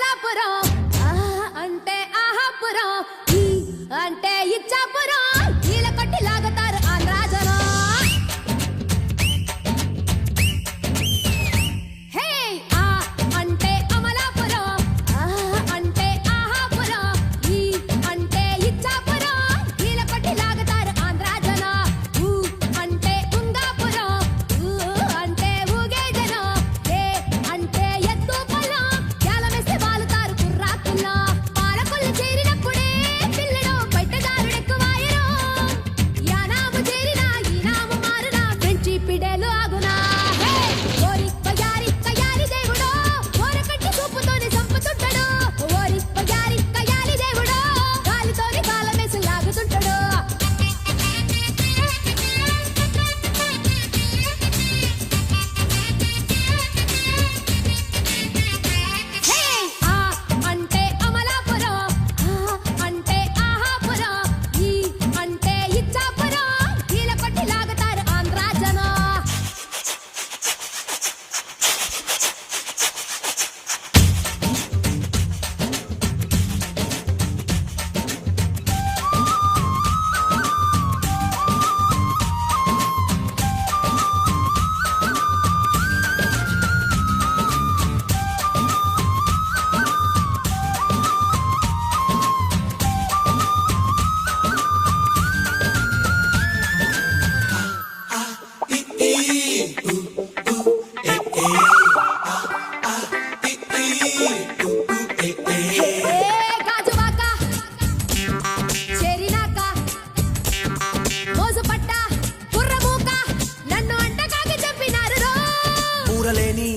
అమలాపురం అంటే ఆహాపురం అంటే ఇచ్చాపురం నీళ్ళ కొట్టి లాగుతారు ఆంధ్రాజనం హే ఆ అంటే అమలాపురం అంటే ఆహాపురం అంటే ఇచ్చాపురం నీళ్ళ కొట్టి లాగుతారు ఆంధ్రాజనం అంటే కుంగాపురం అంటే ఊగే జనం ఏ అంటే ఎత్తు పొలం యాలమేసి వాలుతారు కుర్రాకుల్లా పాలకొల్లు చేరినప్పుడే పిల్లడు బయటదారుడెక్కువాయరు యానాము చేరినా ఈనాము మారునా పెంచి పిడేలు ఆగునా హే ఓరిప్పయారి దేవుడో ఓరకట్టి చూపుతోని చంపుతుంటాడు ఓరిప్పయారి దేవుడో గాలితోని కాలమేసి లాగుతుంటాడు హే ఆ అంటే అమలాపురం అంటే ఆహాపురం అంటే ఇచ్చాపురం నీళ్ళ కొట్టి లాగుతారు ఆంధ్రాజనం గాజువాక చెరినాక మోజుపట్ట కుర్రమూక నన్ను అంటకాగి చంపినారు రో ఊరలేని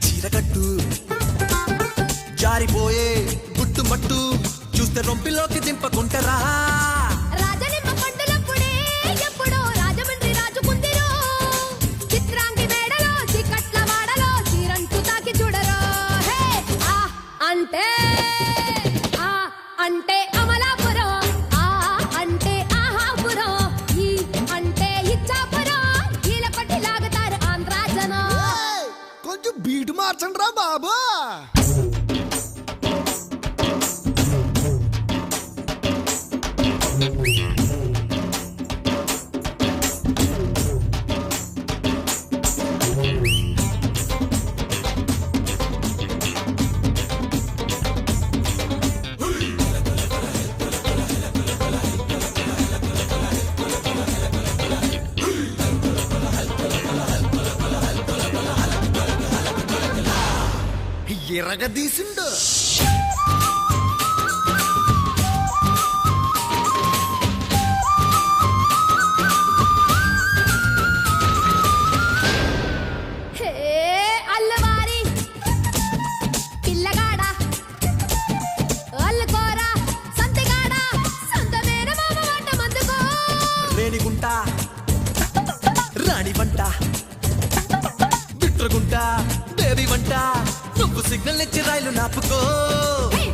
చీరకట్టు జారిపోయే గుట్టుమట్టు చూస్తే రొంపిలోకి దింపకుంటరా రాజనిమ్మ పండులప్పుడే ఎప్పుడో రాజమండ్రి రాజుకుందిరో చిత్రాంగి మేడలో చికట్ల వాడలో చీరంటు తాకి చూడరో హే ఆ అంటే అమలాపురం అంటే ఆహాపురం అంటే ఇచ్చాపురం ఈల కొట్టి లాగుతారు ఆంధ్రాజనం కొంచెం బీటు మార్చండి రా బాబు ఎరగదీసిండు హే అల్లవారి పిల్లగాడ అల్లుకోర సంతగాడ సంత మేనమామ వంట మందుకో రేణిగుంట రాణి వంట బిట్రగుంట బేబీ వంట నువ్వు సిగ్నల్ ఇచ్చి రైలు నాపుకో హే